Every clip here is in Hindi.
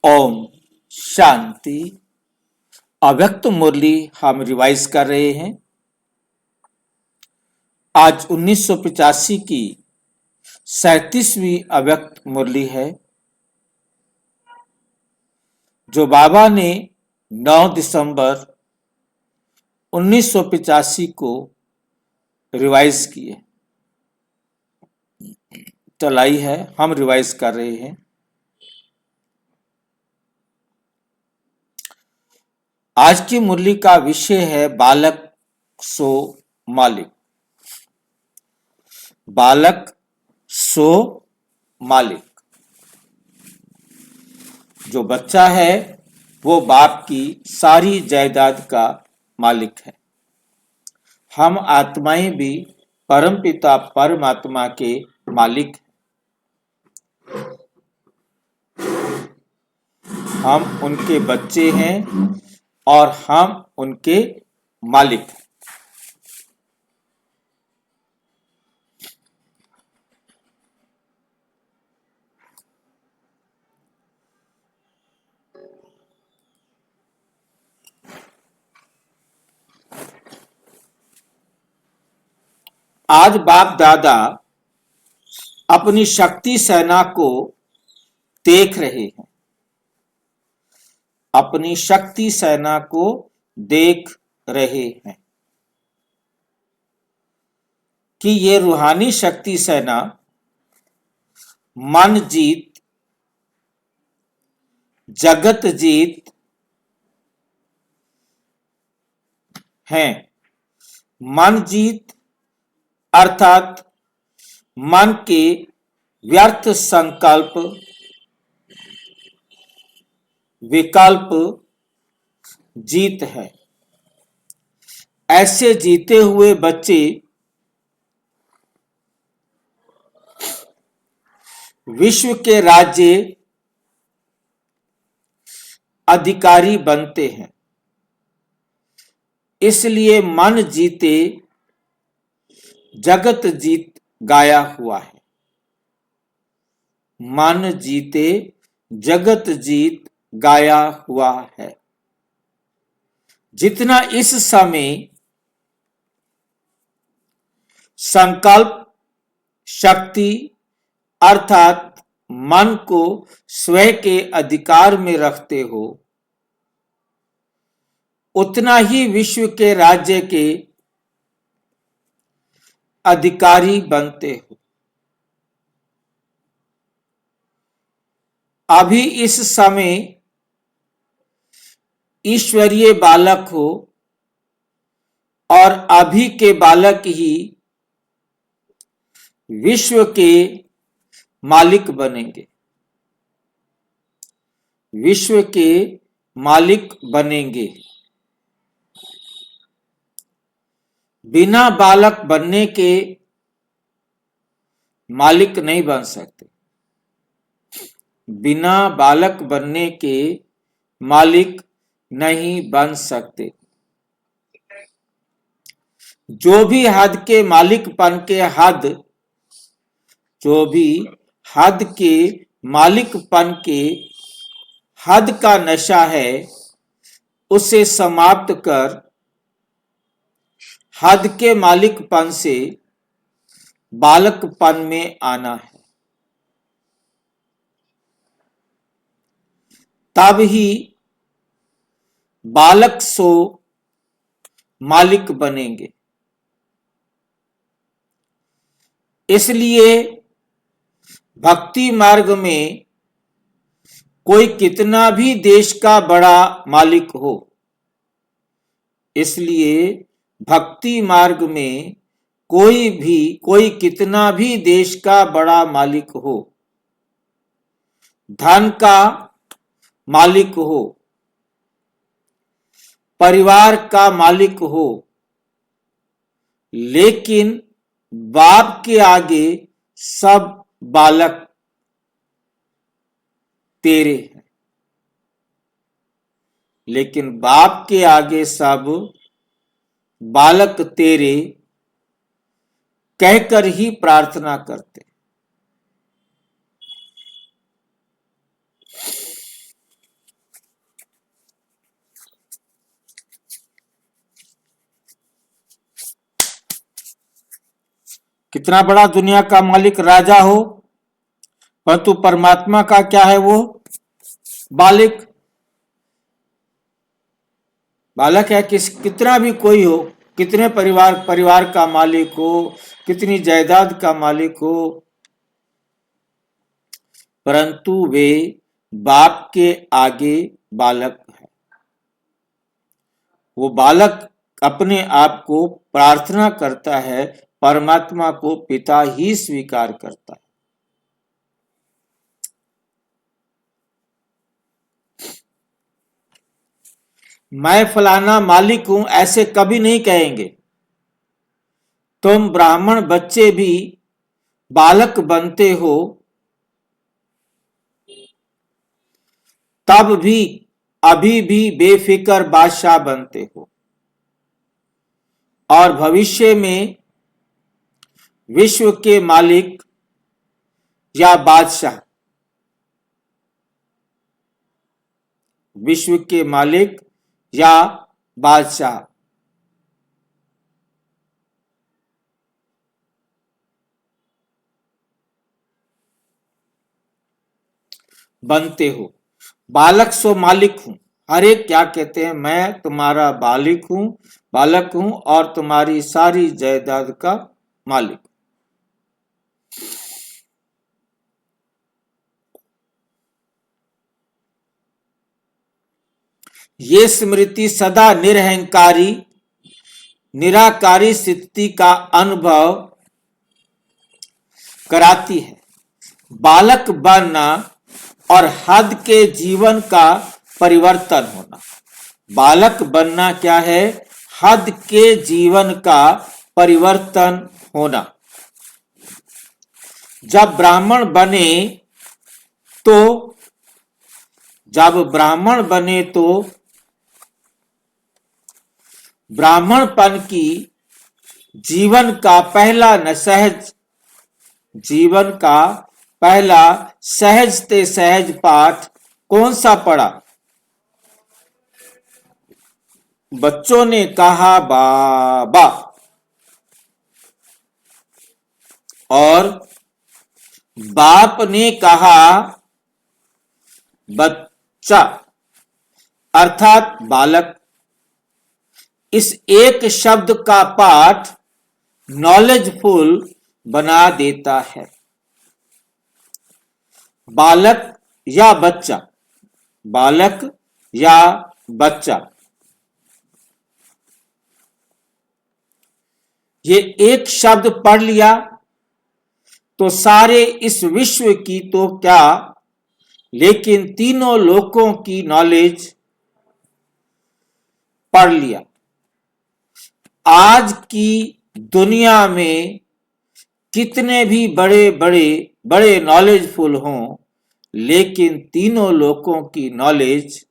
ओम शांति। अव्यक्त मुरली हम रिवाइज कर रहे हैं। आज 1985 की 37वीं अव्यक्त मुरली है जो बाबा ने 9 दिसंबर 1985 को रिवाइज की है, चलाई है। हम रिवाइज कर रहे हैं। आज की मुरली का विषय है बालक सो मालिक। बालक सो मालिक। जो बच्चा है वो बाप की सारी जायदाद का मालिक है। हम आत्माएं भी परमपिता परमात्मा के मालिक हैं। हम उनके बच्चे हैं और हम उनके मालिक हैं। आज बाप दादा अपनी शक्ति सेना को देख रहे हैं। अपनी शक्ति सेना को देख रहे हैं कि ये रूहानी शक्ति सेना मन जीत, जगत जीत हैं। मन जीत अर्थात मन के व्यर्थ संकल्प विकल्प जीत है। ऐसे जीते हुए बच्चे विश्व के राज्य अधिकारी बनते हैं। इसलिए मन जीते जगत जीत गाया हुआ है। मन जीते जगत जीत गाया हुआ है। जितना इस समय संकल्प शक्ति अर्थात मन को स्वयं के अधिकार में रखते हो, उतना ही विश्व के राज्य के अधिकारी बनते हो। अभी इस समय ईश्वरीय बालक हो और अभी के बालक ही विश्व के मालिक बनेंगे। विश्व के मालिक बनेंगे। बिना बालक बनने के मालिक नहीं बन सकते। बिना बालक बनने के मालिक नहीं बन सकते। जो भी हद के मालिकपन के जो भी हद के मालिकपन के हद का नशा है, उसे समाप्त कर हद के मालिकपन से बालकपन में आना है। तब ही बालक सो मालिक बनेंगे। इसलिए भक्ति मार्ग में कोई कितना भी देश का बड़ा मालिक हो, इसलिए भक्ति मार्ग में कोई कितना भी देश का बड़ा मालिक हो, धन का मालिक हो, परिवार का मालिक हो, लेकिन बाप के आगे सब बालक तेरे हैं। लेकिन बाप के आगे सब बालक तेरे कहकर ही प्रार्थना करते। कितना बड़ा दुनिया का मालिक राजा हो, परंतु परमात्मा का क्या है, वो बालिक बालक है। कितना भी कोई हो, कितने परिवार का मालिक हो, कितनी जायदाद का मालिक हो, परंतु वे बाप के आगे बालक है। वो बालक अपने आप को प्रार्थना करता है, परमात्मा को पिता ही स्वीकार करता है। मैं फलाना मालिक हूं ऐसे कभी नहीं कहेंगे। तुम ब्राह्मण बच्चे भी बालक बनते हो, तब भी अभी भी बेफिक्र बादशाह बनते हो, और भविष्य में विश्व के मालिक या बादशाह, विश्व के मालिक या बादशाह बनते हो। बालक सो मालिक हूं। हर एक क्या कहते हैं, मैं तुम्हारा बालक हूं और तुम्हारी सारी जायदाद का मालिक। ये स्मृति सदा निरहंकारी निराकारी स्थिति का अनुभव कराती है। बालक बनना और हद के जीवन का परिवर्तन होना। बालक बनना क्या है, हद के जीवन का परिवर्तन होना। जब ब्राह्मण बने तो ब्राह्मणपन की जीवन का पहला सहज ते सहज पाठ कौन सा पढ़ा? बच्चों ने कहा बाबा, और बाप ने कहा बच्चा, अर्थात बालक। इस एक शब्द का पाठ नॉलेजफुल बना देता है। बालक या बच्चा, बालक या बच्चा, ये एक शब्द पढ़ लिया तो सारे इस विश्व की तो क्या, लेकिन तीनों लोकों की नॉलेज पढ़ लिया। आज की दुनिया में कितने भी बड़े नॉलेजफुल हों, लेकिन तीनों लोकों की नॉलेज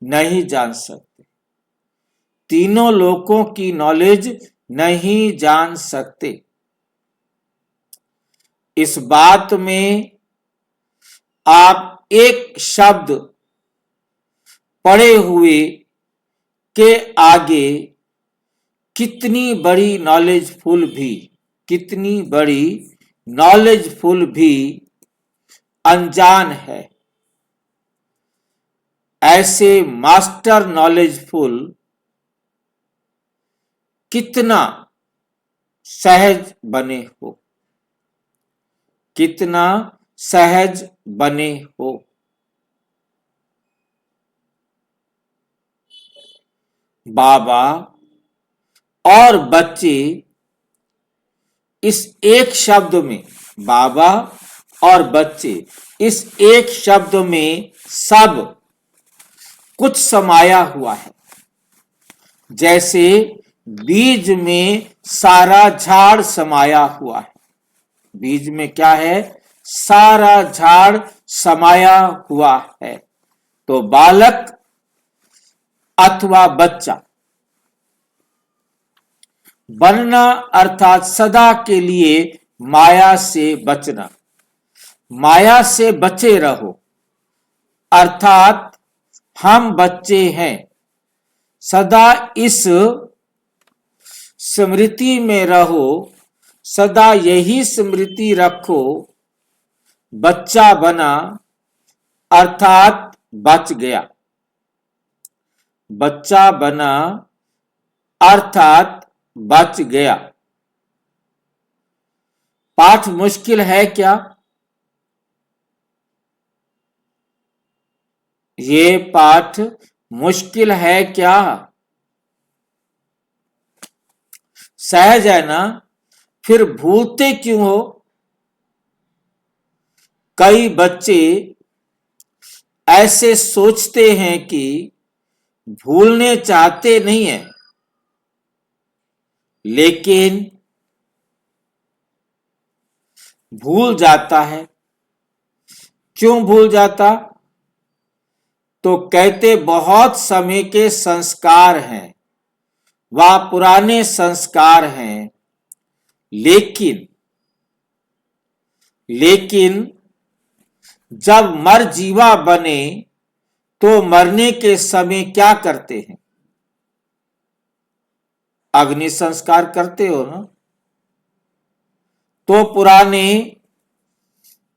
नहीं जान सकते। तीनों लोकों की नॉलेज नहीं जान सकते। इस बात में आप एक शब्द पढ़े हुए के आगे कितनी बड़ी नॉलेजफुल भी अनजान है। ऐसे मास्टर नॉलेजफुल कितना सहज बने हो, कितना सहज बने हो। बाबा और बच्चे इस एक शब्द में, बाबा और बच्चे इस एक शब्द में सब कुछ समाया हुआ है। जैसे बीज में सारा झाड़ समाया हुआ है। बीज में क्या है, सारा झाड़ समाया हुआ है। तो बालक अथवा बच्चा बनना अर्थात सदा के लिए माया से बचना। माया से बचे रहो, अर्थात हम बच्चे हैं, सदा इस स्मृति में रहो, सदा यही स्मृति रखो, बच्चा बना अर्थात बच गया। बच्चा बना अर्थात बच गया। पाठ मुश्किल है क्या? ये पाठ मुश्किल है क्या? सहज है ना? फिर भूलते क्यों हो? कई बच्चे ऐसे सोचते हैं कि भूलने चाहते नहीं है, लेकिन भूल जाता है। क्यों भूल जाता? तो कहते बहुत समय के संस्कार हैं, वह पुराने संस्कार हैं, लेकिन जब मर जीवा बने तो मरने के समय क्या करते हैं? अग्नि संस्कार करते हो ना? तो पुराने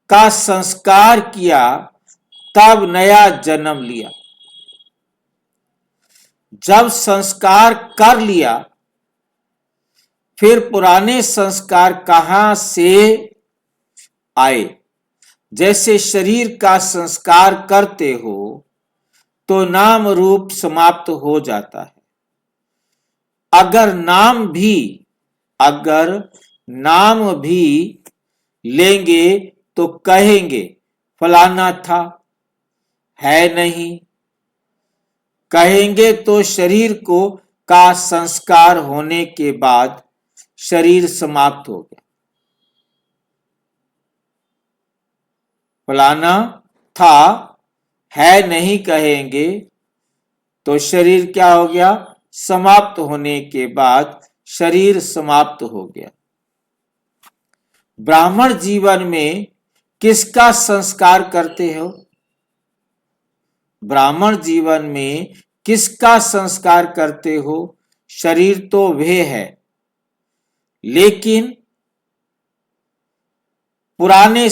का संस्कार किया, तब नया जन्म लिया। जब संस्कार कर लिया, फिर पुराने संस्कार कहां से आए? जैसे शरीर का संस्कार करते हो तो नाम रूप समाप्त हो जाता है। अगर नाम भी लेंगे तो कहेंगे फलाना था, है नहीं। कहेंगे तो शरीर का संस्कार होने के बाद शरीर समाप्त हो गया। फलाना था, है नहीं कहेंगे तो शरीर क्या हो गया? समाप्त होने के बाद शरीर समाप्त हो गया। ब्राह्मण जीवन में किसका संस्कार करते हो? ब्राह्मण जीवन में किसका संस्कार करते हो? शरीर तो वे है, लेकिन पुराने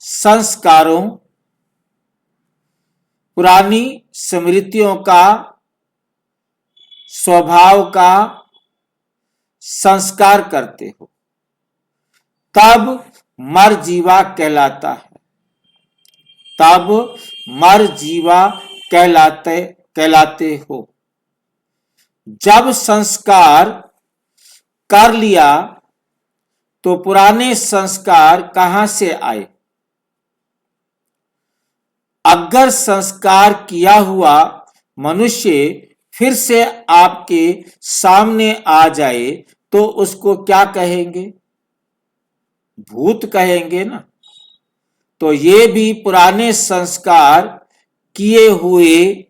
संस्कारों, पुरानी स्मृतियों का, स्वभाव का संस्कार करते हो, तब मर जीवा कहलाता है। तब मर जीवा कहलाते हो। जब संस्कार कर लिया तो पुराने संस्कार कहां से आए? अगर संस्कार किया हुआ मनुष्य फिर से आपके सामने आ जाए तो उसको क्या कहेंगे? भूत कहेंगे ना। तो ये भी पुराने संस्कार, किए हुए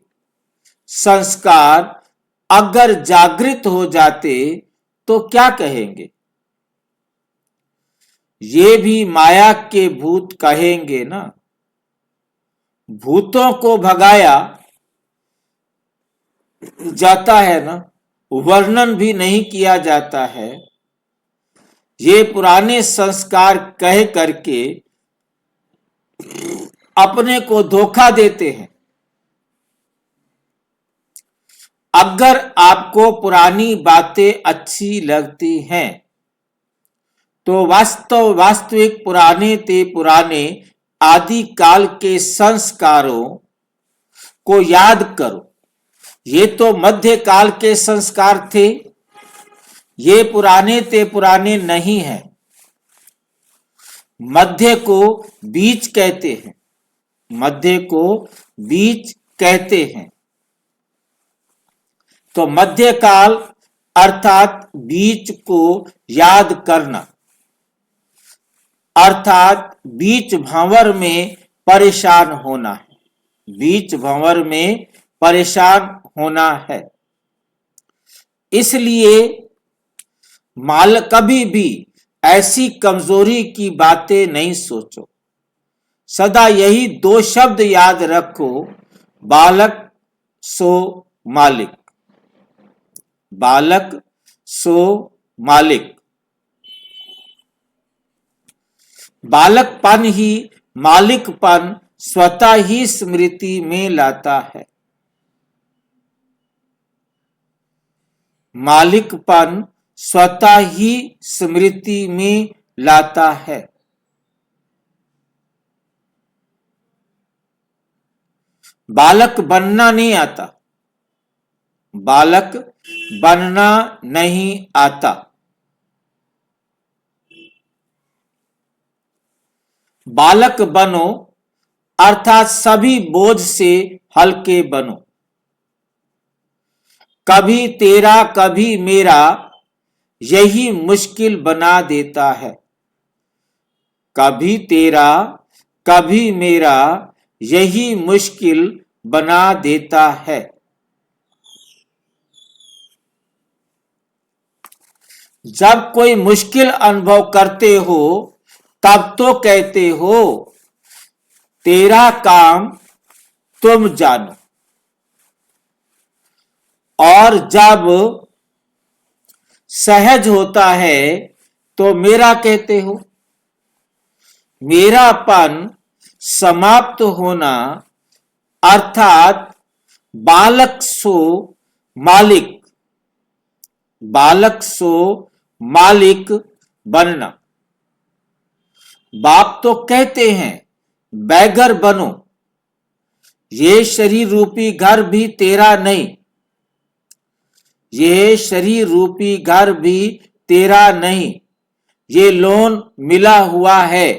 संस्कार अगर जागृत हो जाते तो क्या कहेंगे? ये भी माया के भूत कहेंगे ना। भूतों को भगाया जाता है ना, वर्णन भी नहीं किया जाता है। ये पुराने संस्कार कह करके अपने को धोखा देते हैं। अगर आपको पुरानी बातें अच्छी लगती हैं तो वास्तविक पुराने आदि काल के संस्कारों को याद करो। ये तो मध्य काल के संस्कार थे, ये पुराने नहीं है। मध्य को बीच कहते हैं, मध्य को बीच कहते हैं। तो मध्य काल अर्थात बीच को याद करना, अर्थात बीच भंवर में परेशान होना है। बीच भंवर में परेशान होना है। इसलिए कभी भी ऐसी कमजोरी की बातें नहीं सोचो। सदा यही दो शब्द याद रखो, बालक सो मालिक। बालक सो मालिक। बालकपन ही मालिकपन स्वतः ही स्मृति में लाता है। मालिकपन स्वतः ही स्मृति में लाता है। बालक बनना नहीं आता। बालक बनना नहीं आता। बालक बनो अर्थात सभी बोझ से हल्के बनो। कभी तेरा कभी मेरा यही मुश्किल बना देता है। कभी तेरा कभी मेरा यही मुश्किल बना देता है। जब कोई मुश्किल अनुभव करते हो तब तो कहते हो तेरा काम तुम जानो, और जब सहज होता है तो मेरा कहते हो। मेरापन समाप्त होना अर्थात बालक सो मालिक, बालक सो मालिक बनना। बाप तो कहते हैं बैगर बनो, ये शरीर रूपी घर भी तेरा नहीं, ये शरीर रूपी घर भी तेरा नहीं, ये लोन मिला हुआ है।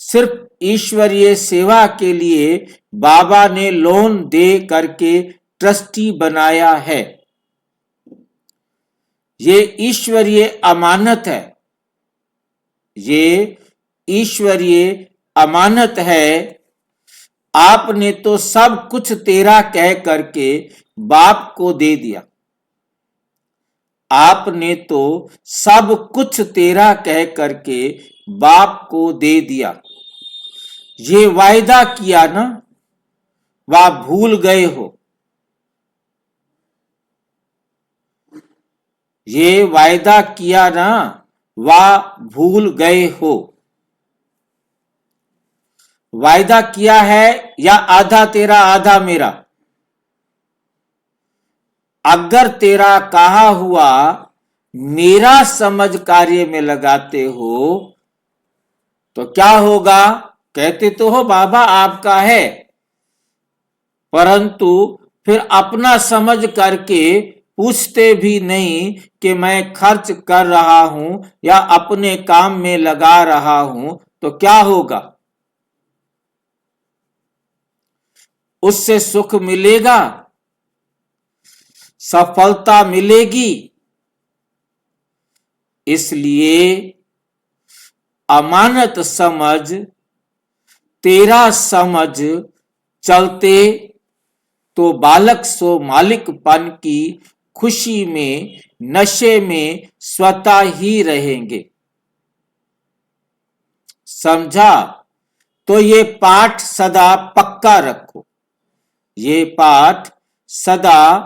सिर्फ ईश्वरीय सेवा के लिए बाबा ने लोन दे करके ट्रस्टी बनाया है। ये ईश्वरीय अमानत है, ये ईश्वरीय अमानत है। आपने तो सब कुछ तेरा कह करके बाप को दे दिया। आपने तो सब कुछ तेरा कह करके बाप को दे दिया। ये वायदा किया ना, वह भूल गए हो। ये वायदा किया ना, वह भूल गए हो। वायदा किया है या आधा तेरा आधा मेरा। अगर तेरा कहा हुआ मेरा समझ कार्य में लगाते हो तो क्या होगा? कहते तो हो बाबा आपका है, परंतु फिर अपना समझ करके पूछते भी नहीं कि मैं खर्च कर रहा हूं या अपने काम में लगा रहा हूं, तो क्या होगा? उससे सुख मिलेगा, सफलता मिलेगी। इसलिए अमानत समझ, तेरा समझ चलते तो बालक सो मालिकपन की खुशी में, नशे में स्वतः ही रहेंगे। समझा? तो ये पाठ सदा पक्का रखो, ये पाठ सदा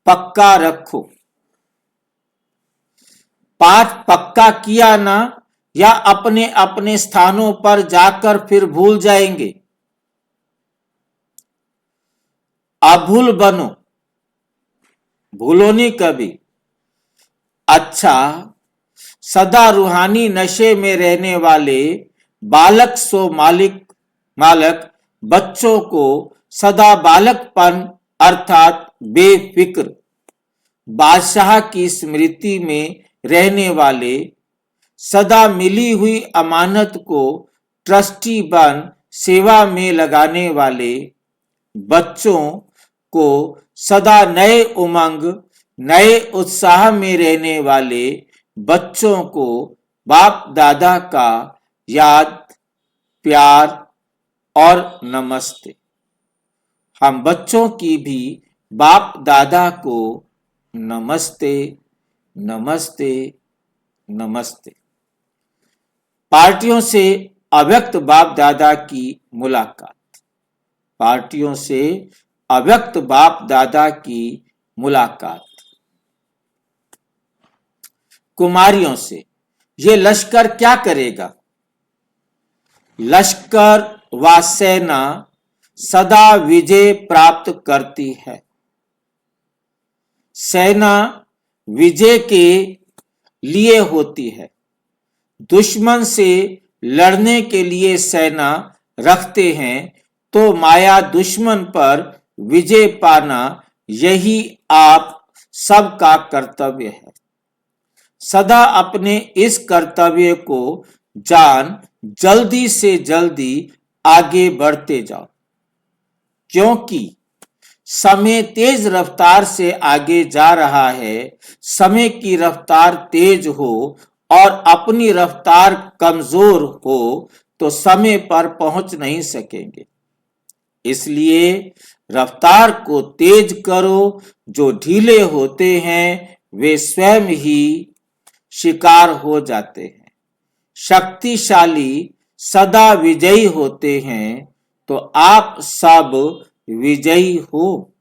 पक्का रखो। पाठ पक्का किया ना, या अपने अपने स्थानों पर जाकर फिर भूल जाएंगे। अभूल बनो, भूलो नहीं कभी। अच्छा, सदा रूहानी नशे में रहने वाले बालक सो मालक बच्चों को सदा बालकपन अर्थात बेफिक्र बादशाह की स्मृति में रहने वाले, सदा मिली हुई अमानत को ट्रस्टी बन सेवा में लगाने वाले बच्चों को, सदा नए उमंग नए उत्साह में रहने वाले बच्चों को बाप दादा का याद, प्यार और नमस्ते। हम बच्चों की भी बाप दादा को नमस्ते, नमस्ते, नमस्ते। पार्टियों से अव्यक्त बाप दादा की मुलाकात, पार्टियों से अव्यक्त बाप दादा की मुलाकात। कुमारियों से ये लश्कर क्या करेगा? लश्कर व सेना सदा विजय प्राप्त करती है। सेना विजय के लिए होती है। दुश्मन से लड़ने के लिए सेना रखते हैं तो माया दुश्मन पर विजय पाना यही आप सबका कर्तव्य है। सदा अपने इस कर्तव्य को जान जल्दी से जल्दी आगे बढ़ते जाओ, क्योंकि समय तेज रफ्तार से आगे जा रहा है। समय की रफ्तार तेज हो और अपनी रफ्तार कमजोर हो तो समय पर पहुंच नहीं सकेंगे। इसलिए रफ्तार को तेज करो। जो ढीले होते हैं वे स्वयं ही शिकार हो जाते हैं। शक्तिशाली सदा विजयी होते हैं। तो आप सब विजयी हो।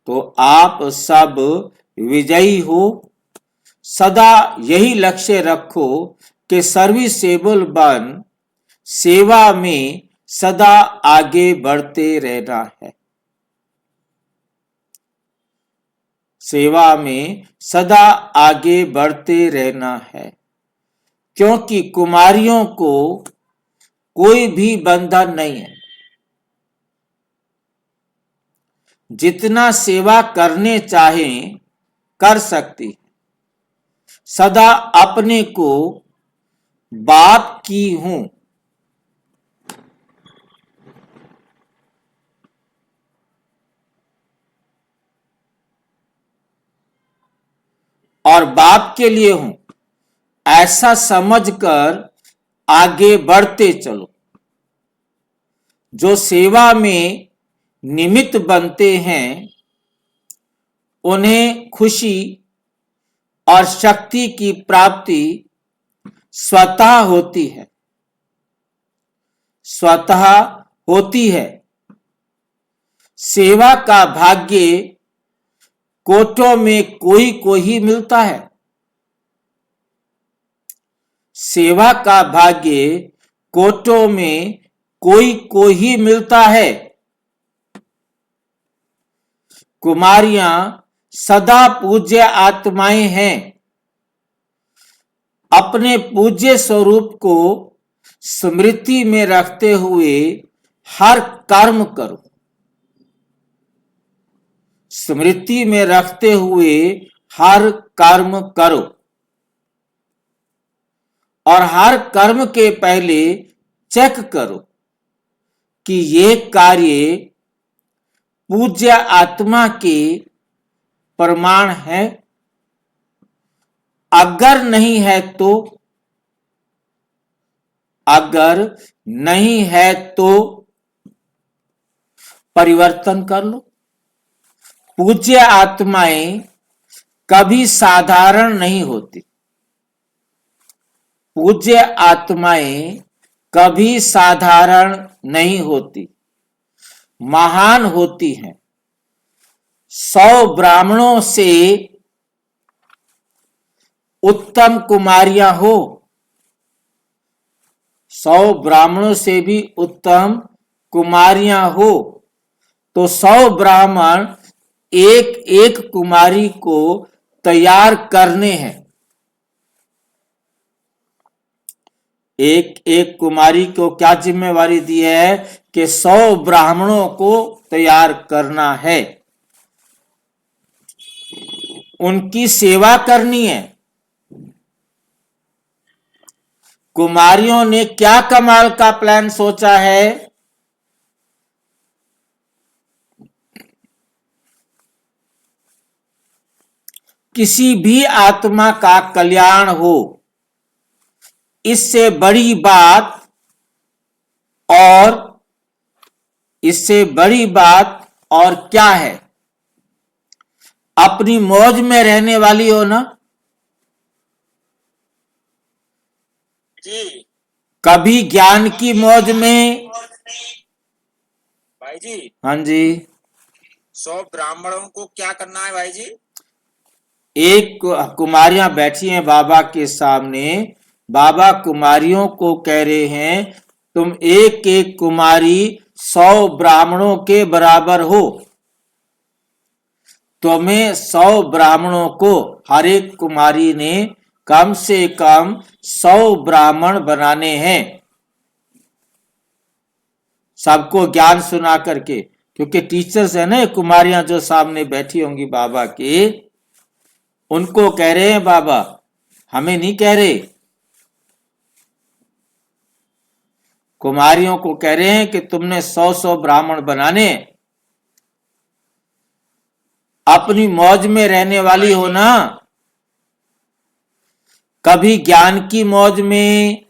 तो आप सब विजयी हो। सदा यही लक्ष्य रखो कि सर्विसेबल बन सेवा में सदा आगे बढ़ते रहना है। सेवा में सदा आगे बढ़ते रहना है, क्योंकि कुमारियों को कोई भी बंधन नहीं है। जितना सेवा करने चाहें कर सकती है। सदा अपने को बाप की हूं और बाप के लिए हूं ऐसा समझकर आगे बढ़ते चलो। जो सेवा में निमित्त बनते हैं उन्हें खुशी और शक्ति की प्राप्ति स्वतः होती है। स्वतः होती है। सेवा का भाग्य कोटों में कोई को ही मिलता है। सेवा का भाग्य कोटों में कोई को ही मिलता है। कुमारियां सदा पूज्य आत्माएं हैं। अपने पूज्य स्वरूप को स्मृति में रखते हुए हर कर्म करो। स्मृति में रखते हुए हर कर्म करो और हर कर्म के पहले चेक करो कि ये कार्य पूज्य आत्मा के प्रमाण है। अगर नहीं है तो परिवर्तन कर लो। पूज्य आत्माएं कभी साधारण नहीं होती। पूज्य आत्माएं कभी साधारण नहीं होती, महान होती हैं। 100 ब्राह्मणों से उत्तम कुमारियां हो। 100 ब्राह्मणों से भी उत्तम कुमारियां हो तो 100 ब्राह्मण एक एक कुमारी को तैयार करने हैं। एक एक कुमारी को क्या जिम्मेवारी दी है कि 100 ब्राह्मणों को तैयार करना है, उनकी सेवा करनी है। कुमारियों ने क्या कमाल का प्लान सोचा है? किसी भी आत्मा का कल्याण हो, इससे बड़ी बात और क्या है? अपनी मौज में रहने वाली हो ना जी। कभी ज्ञान की मौज में। भाई जी। हाँ जी। 100 ब्राह्मणों को क्या करना है भाई जी? एक कुमारियां बैठी हैं बाबा के सामने। बाबा कुमारियों को कह रहे हैं तुम एक एक कुमारी 100 ब्राह्मणों के बराबर हो। तुम्हें 100 ब्राह्मणों को, हर एक कुमारी ने कम से कम 100 ब्राह्मण बनाने हैं। सबको ज्ञान सुना करके, क्योंकि टीचर्स है ना कुमारियां जो सामने बैठी होंगी बाबा के, उनको कह रहे हैं बाबा, हमें नहीं कह रहे। कुमारियों को कह रहे हैं कि तुमने 100 ब्राह्मण बनाने। अपनी मौज में रहने वाली हो ना, कभी ज्ञान की मौज में,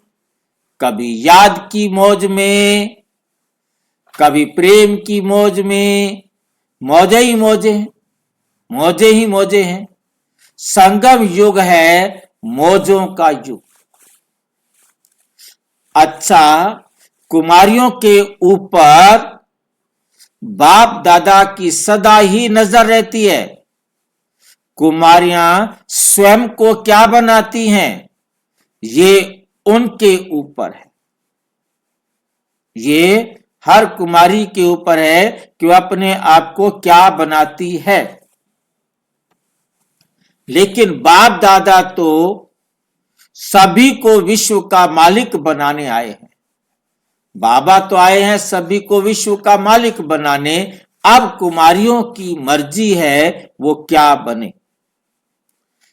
कभी याद की मौज में, कभी प्रेम की मौज में। मौजे ही मौजे हैं, मौजे ही मौजे हैं। संगम युग है मौजों का युग। अच्छा, कुमारियों के ऊपर बाप दादा की सदा ही नजर रहती है। कुमारियां स्वयं को क्या बनाती हैं, ये उनके ऊपर है। ये हर कुमारी के ऊपर है कि वह अपने आप को क्या बनाती है। लेकिन बाप दादा तो सभी को विश्व का मालिक बनाने आए हैं। बाबा तो आए हैं सभी को विश्व का मालिक बनाने। अब कुमारियों की मर्जी है वो क्या बने।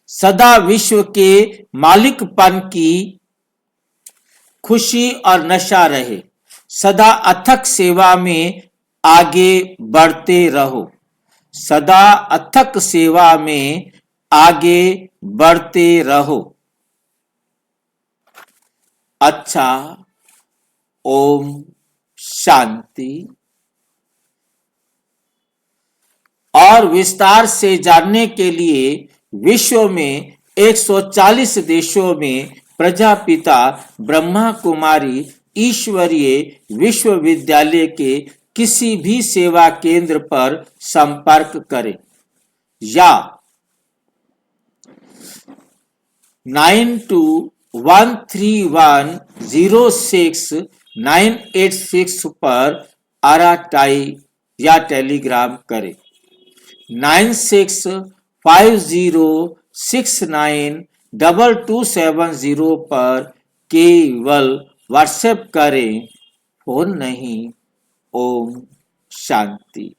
सदा विश्व के मालिकपन की खुशी और नशा रहे। सदा अथक सेवा में आगे बढ़ते रहो। सदा अथक सेवा में आगे बढ़ते रहो। अच्छा, ओम शांति। और विस्तार से जानने के लिए विश्व में 140 देशों में प्रजापिता ब्रह्मा कुमारी ईश्वरीय विश्वविद्यालय के किसी भी सेवा केंद्र पर संपर्क करें या 9213106986 पर आराटाई या टेलीग्राम करें। 9650692270 पर केवल व्हाट्सएप करें, फोन नहीं। ओम शांति।